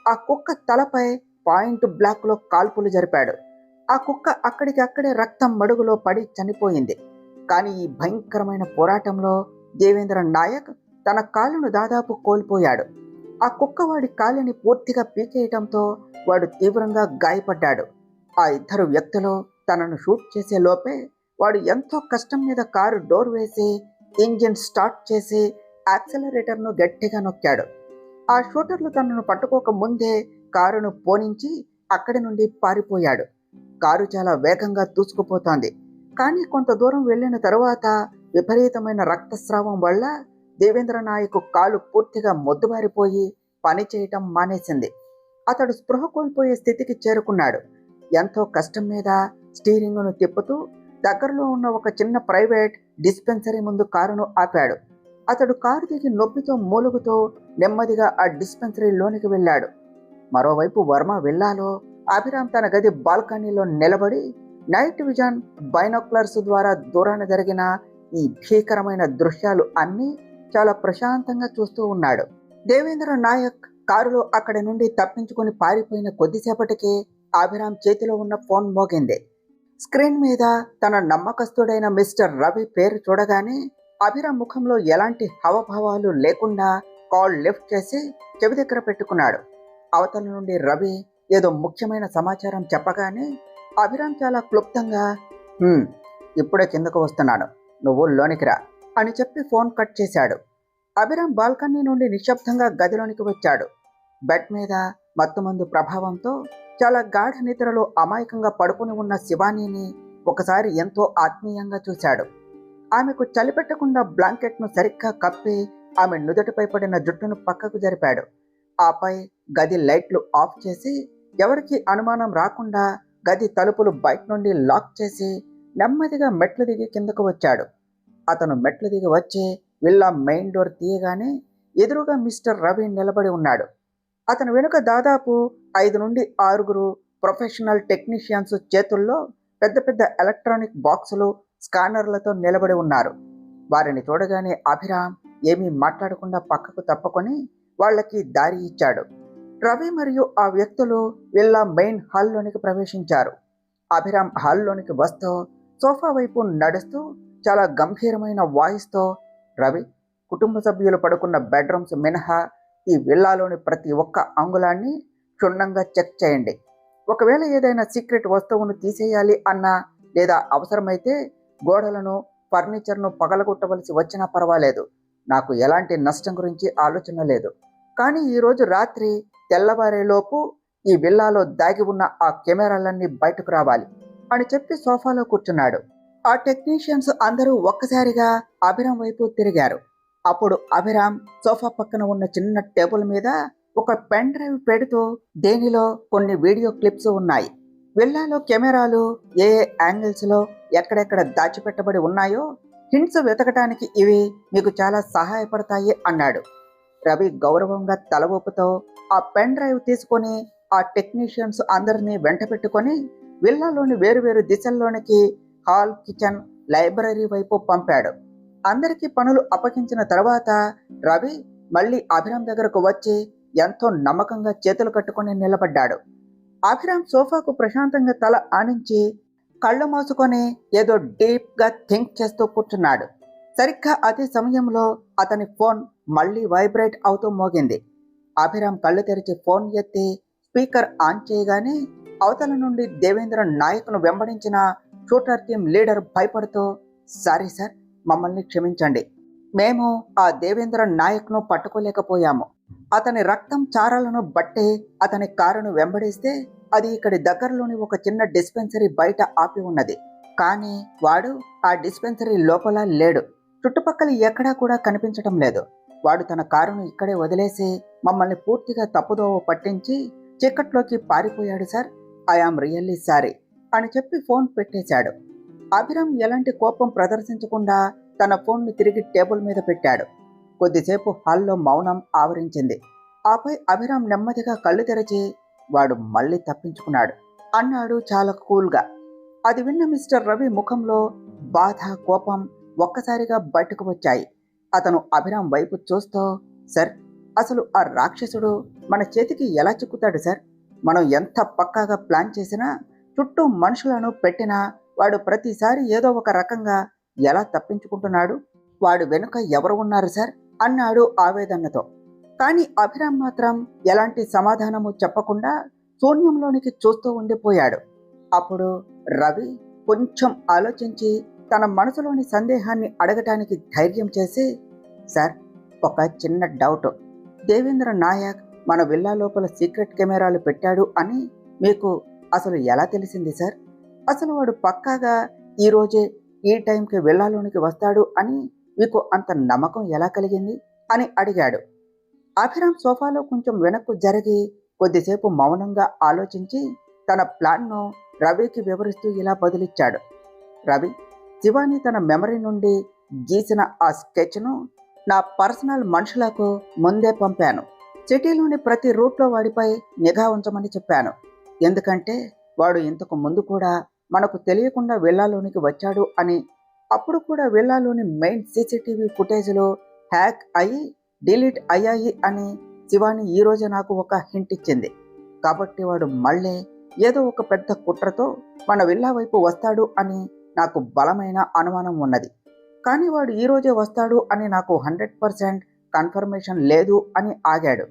ఆ కుక్క తలపై పాయింట్ బ్లాక్లో కాల్పులు జరిపాడు. ఆ కుక్క అక్కడికక్కడే రక్తం మడుగులో పడి చనిపోయింది. కానీ ఈ భయంకరమైన పోరాటంలో దేవేంద్ర నాయక్ తన కాలును దాదాపు కోల్పోయాడు. ఆ కుక్క వాడి కాలిని పూర్తిగా పీకేయటంతో వాడు తీవ్రంగా గాయపడ్డాడు. ఆ ఇద్దరు వ్యక్తులు తనను షూట్ చేసే లోపే వాడు ఎంతో కష్టం మీద కారు డోర్ వేసి ఇంజిన్ స్టార్ట్ చేసి యాక్సిలరేటర్ను గట్టిగా నొక్కాడు. ఆ షూటర్లు తనను పట్టుకోక ముందే కారును పోనించి అక్కడి నుండి పారిపోయాడు. కారు చాలా వేగంగా దూసుకుపోతోంది. కానీ కొంత దూరం వెళ్ళిన తరువాత విపరీతమైన రక్తస్రావం వల్ల దేవేంద్ర నాయక్ కాలు పూర్తిగా మొద్దుబారిపోయి పని చేయటం మానేసింది. అతడు స్పృహ కోల్పోయే స్థితికి చేరుకున్నాడు. ఎంతో కష్టం మీద స్టీరింగ్ను తిప్పుతూ దగ్గరలో ఉన్న ఒక చిన్న ప్రైవేట్ డిస్పెన్సరీ ముందు కారును ఆపాడు. అతడు కారు దిగి నొప్పితో మూలుగుతూ నెమ్మదిగా ఆ డిస్పెన్సరీలోనికి వెళ్ళాడు. మరోవైపు వర్మ విల్లాలో అభిరామ్ తన గది బాల్కనీలో నిలబడి నైట్ విజన్ బైనాక్యులర్స్ ద్వారా దూరాన జరిగిన ఈ భీకరమైన దృశ్యాలు అన్నీ చాలా ప్రశాంతంగా చూస్తూ ఉన్నాడు. దేవేంద్ర నాయక్ కారులో అక్కడి నుండి తప్పించుకొని పారిపోయిన కొద్దిసేపటికి అభిరామ్ చేతిలో ఉన్న ఫోన్ మోగింది. స్క్రీన్ మీద తన నమ్మకస్తుడైన మిస్టర్ రవి పేరు చూడగానే అభిరామ్ ముఖంలో ఎలాంటి హావభావాలు లేకుండా కాల్ లిఫ్ట్ చేసి చెవి దగ్గర పెట్టుకున్నాడు. అవతల నుండి రవి ఏదో ముఖ్యమైన సమాచారం చెప్పగానే అభిరామ్ చాలా క్లుప్తంగా ఇప్పుడే కిందకు వస్తున్నాను, నువ్వు లోనికి రా అని చెప్పి ఫోన్ కట్ చేశాడు. అభిరామ్ బాల్కనీ నుండి నిశ్శబ్దంగా గదిలోనికి వచ్చాడు. బెడ్ మీద మత్తుమందు ప్రభావంతో చాలా గాఢ నిద్రలో అమాయకంగా పడుకుని ఉన్న శివానీని ఒకసారి ఎంతో ఆత్మీయంగా చూశాడు. ఆమెకు చలిపెట్టకుండా బ్లాంకెట్ను సరిగ్గా కప్పి ఆమె నుదుటిపై పడిన జుట్టును పక్కకు జరిపాడు. ఆపై గది లైట్లు ఆఫ్ చేసి ఎవరికీ అనుమానం రాకుండా గది తలుపులు బయట నుండి లాక్ చేసి నెమ్మదిగా మెట్లు దిగి కిందకు వచ్చాడు. అతను మెట్లు దిగి వచ్చి విల్లా మెయిన్ డోర్ తీయగానే ఎదురుగా మిస్టర్ రవి నిలబడి ఉన్నాడు. అతని వెనుక దాదాపు 5 నుండి 6 ప్రొఫెషనల్ టెక్నీషియన్స్ చేతుల్లో పెద్ద పెద్ద ఎలక్ట్రానిక్ బాక్సులు స్కానర్లతో నిలబడి ఉన్నారు. వారిని చూడగానే అభిరామ్ ఏమీ మాట్లాడకుండా పక్కకు తప్పుకొని వాళ్ళకి దారి ఇచ్చాడు. రవి మరియు ఆ వ్యక్తులు విల్లా మెయిన్ హాల్లోనికి ప్రవేశించారు. అభిరామ్ హాల్లోనికి వస్తూ సోఫా వైపు నడుస్తూ చాలా గంభీరమైన వాయిస్తో, రవి, కుటుంబ సభ్యులు పడుకున్న బెడ్రూమ్స్ మినహా ఈ విల్లాలోని ప్రతి ఒక్క అంగుళాన్ని క్షుణ్ణంగా చెక్ చేయండి. ఒకవేళ ఏదైనా సీక్రెట్ వస్తువును తీసేయాలి అన్నా లేదా అవసరమైతే గోడలను ఫర్నిచర్ను పగలగొట్టవలసి వచ్చినా పర్వాలేదు, నాకు ఎలాంటి నష్టం గురించి ఆలోచన లేదు. కానీ ఈరోజు రాత్రి తెల్లవారేలోపు ఈ విల్లాలో దాగి ఉన్న ఆ కెమెరాలన్నీ బయటకు రావాలి అని చెప్పి సోఫాలో కూర్చున్నాడు. ఆ టెక్నీషియన్స్ అందరూ ఒక్కసారిగా అభిరామ్ వైపు తిరిగారు. అప్పుడు అభిరామ్ సోఫా పక్కన ఉన్న చిన్న టేబుల్ మీద ఒక పెన్ డ్రైవ్ పెడుతూ దేనిలో కొన్ని వీడియో క్లిప్స్ ఉన్నాయి. విల్లాలో కెమెరాలు ఏ ఏ యాంగిల్స్ లో ఎక్కడెక్కడ దాచిపెట్టబడి ఉన్నాయో హింట్స్ వెతకటానికి ఇవి మీకు చాలా సహాయపడతాయి అన్నాడు. రవి గౌరవంగా తల ఊపుతో ఆ పెన్ డ్రైవ్ తీసుకొని ఆ టెక్నీషియన్స్ అందరినీ వెంట పెట్టుకొని విల్లాలోని వేరువేరు దిశల్లోనికి హాల్, కిచెన్, లైబ్రరీ వైపు పంపాడు. అందరికీ పనులు అప్పగించిన తర్వాత రవి మళ్ళీ అభిరామ్ దగ్గరకు వచ్చి ఎంతో నమ్మకంగా చేతులు కట్టుకొని నిలబడ్డాడు. అభిరామ్ సోఫాకు ప్రశాంతంగా తల ఆనించి కళ్ళు మూసుకొని ఏదో డీప్ గా థింక్ చేస్తూ కూర్చున్నాడు. సరిగ్గా అదే సమయంలో అతని ఫోన్ మళ్ళీ వైబ్రేట్ అవుతూ మోగింది. అభిరామ్ కళ్ళు తెరిచి ఫోన్ ఎత్తి స్పీకర్ ఆన్ చేయగానే అవతల నుండి దేవేంద్ర నాయక్ను వెంబడించిన షూటర్ టీం లీడర్ భయపడుతూ, సారీ సార్, మమ్మల్ని క్షమించండి, మేము ఆ దేవేంద్ర నాయక్ను పట్టుకోలేకపోయాము. అతని రక్తం చారాలను బట్టి అతని కారును వెంబడిస్తే అది ఇక్కడి దగ్గరలోని ఒక చిన్న డిస్పెన్సరీ బయట ఆపి ఉన్నది. కానీ వాడు ఆ డిస్పెన్సరీ లోపల లేడు. చుట్టుపక్కల ఎక్కడా కూడా కనిపించటం లేదు. వాడు తన కారును ఇక్కడే వదిలేసి మమ్మల్ని పూర్తిగా తప్పుదోవ పట్టించి చీకట్లోకి పారిపోయాడు సార్. ఐఆమ్ రియల్లీ సారీ అని చెప్పి ఫోన్ పెట్టేశాడు. అభిరామ్ ఎలాంటి కోపం ప్రదర్శించకుండా తన ఫోన్ను తిరిగి టేబుల్ మీద పెట్టాడు. కొద్దిసేపు హాల్లో మౌనం ఆవరించింది. ఆపై అభిరామ్ నెమ్మదిగా కళ్ళు తెరిచి, వాడు మళ్ళీ తప్పించుకున్నాడు అన్నాడు చాలా కూల్గా. అది విన్న మిస్టర్ రవి ముఖంలో బాధ, కోపం ఒక్కసారిగా బయటకు వచ్చాయి. అతను అభిరామ్ వైపు చూస్తూ, సార్, అసలు ఆ రాక్షసుడు మన చేతికి ఎలా చిక్కుతాడు సార్? మనం ఎంత పక్కాగా ప్లాన్ చేసినా, చుట్టూ మనుషులను పెట్టినా వాడు ప్రతిసారి ఏదో ఒక రకంగా ఎలా తప్పించుకుంటున్నాడు? వాడు వెనుక ఎవరు ఉన్నారు సార్ అన్నాడు ఆవేదనతో. కానీ అభిరామ్ మాత్రం ఎలాంటి సమాధానము చెప్పకుండా శూన్యంలోనికి చూస్తూ ఉండిపోయాడు. అప్పుడు రవి కొంచెం ఆలోచించి తన మనసులోని సందేహాన్ని అడగటానికి ధైర్యం చేసి, సార్, ఒక చిన్న డౌట్. దేవేంద్ర నాయక్ మన విల్లా లోపల సీక్రెట్ కెమెరాలు పెట్టాడు అని మీకు అసలు ఎలా తెలిసింది సార్? అసలు వాడు పక్కాగా ఈరోజే ఈ టైంకి విల్లాలోనికి వస్తాడు అని మీకు అంత నమ్మకం ఎలా కలిగింది అని అడిగాడు. అభిరామ్ సోఫాలో కొంచెం వెనక్కు జరిగి కొద్దిసేపు మౌనంగా ఆలోచించి తన ప్లాన్ను రవికి వివరిస్తూ ఇలా బదులిచ్చాడు. రవి, శివాని తన మెమరీ నుండి గీసిన ఆ స్కెచ్ను నా పర్సనల్ మనుషులకు ముందే పంపాను. సిటీలోని ప్రతి రూట్లో వాడిపై నిఘా ఉంచమని చెప్పాను. ఎందుకంటే వాడు ఇంతకు ముందు కూడా మనకు తెలియకుండా విల్లాలోనికి వచ్చాడు అని. అప్పుడు కూడా విల్లాలోని మెయిన్ సీసీటీవీ ఫుటేజ్లో హ్యాక్ అయ్యి డిలీట్ అయ్యాయి అని శివాని ఈరోజే నాకు ఒక హింట్ ఇచ్చింది. కాబట్టి వాడు మళ్ళీ ఏదో ఒక పెద్ద కుట్రతో మన విల్లా వైపు వస్తాడు అని నాకు బలమైన అనుమానం ఉన్నది. కానీ వాడు ఈరోజే వస్తాడు అని నాకు 100% కన్ఫర్మేషన్ లేదు అని ఆగాడు.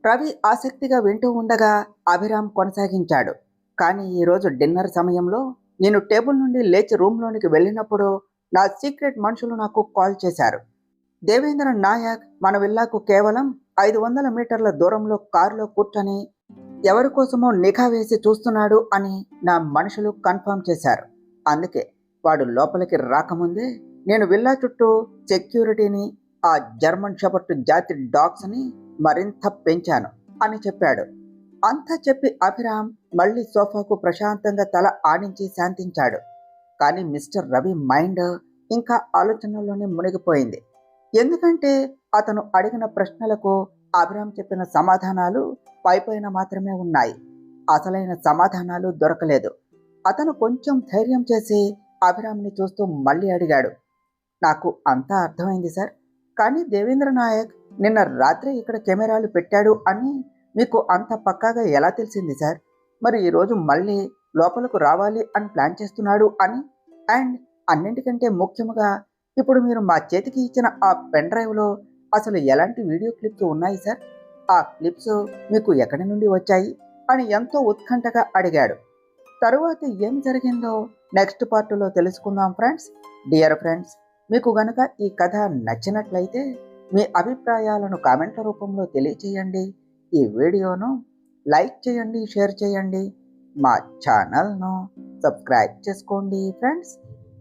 రవి ఆసక్తిగా వింటూ ఉండగా అభిరామ్ కొనసాగించాడు. కానీ ఈరోజు డిన్నర్ సమయంలో నేను టేబుల్ నుండి లేచి రూమ్లోనికి వెళ్ళినప్పుడు నా సీక్రెట్ మనుషులు నాకు కాల్ చేశారు. దేవేంద్ర నాయక్ మన విల్లాకు కేవలం 500 మీటర్ల దూరంలో కారులో కూర్చొని ఎవరి కోసమో నిఘా వేసి చూస్తున్నాడు అని నా మనుషులు కన్ఫర్మ్ చేశారు. అందుకే వాడు లోపలికి రాకముందే నేను విల్లా చుట్టూ సెక్యూరిటీని, ఆ జర్మన్ షెపర్డ్ జాతి డాగ్స్ని మరింత పెంచాను అని చెప్పాడు. అంతా చెప్పి అభిరామ్ మళ్ళీ సోఫాకు ప్రశాంతంగా తల ఆడించి శాంతించాడు. కానీ మిస్టర్ రవి మైండ్ ఇంకా ఆలోచనలోనే మునిగిపోయింది. ఎందుకంటే అతను అడిగిన ప్రశ్నలకు అభిరామ్ చెప్పిన సమాధానాలు పైపైన మాత్రమే ఉన్నాయి. అసలైన సమాధానాలు దొరకలేదు. అతను కొంచెం ధైర్యం చేసి అభిరామ్ని చూస్తూ మళ్ళీ అడిగాడు. నాకు అంతా అర్థమైంది సార్. కానీ దేవేంద్ర నాయక్ నిన్న రాత్రి ఇక్కడ కెమెరాలు పెట్టాడు అని మీకు అంత పక్కాగా ఎలా తెలిసింది సార్? మరి ఈరోజు మళ్ళీ లోపలకు రావాలి అని ప్లాన్ చేస్తున్నాడు అని. అండ్ అన్నింటికంటే ముఖ్యంగా ఇప్పుడు మీరు మా చేతికి ఇచ్చిన ఆ పెన్ డ్రైవ్లో అసలు ఎలాంటి వీడియో క్లిప్స్ ఉన్నాయి సార్? ఆ క్లిప్స్ మీకు ఎక్కడి నుండి వచ్చాయి అని ఎంతో ఉత్కంఠగా అడిగాడు. తరువాత ఏం జరిగిందో నెక్స్ట్ పార్ట్లో తెలుసుకుందాం ఫ్రెండ్స్. డియర్ ఫ్రెండ్స్, మీకు గనుక ఈ కథ నచ్చినట్లయితే మీ అభిప్రాయాలను కామెంట్ల రూపంలో తెలియచేయండి. ఈ వీడియోను లైక్ చేయండి, షేర్ చేయండి. మా ఛానల్ను సబ్స్క్రైబ్ చేసుకోండి ఫ్రెండ్స్.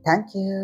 Thank you.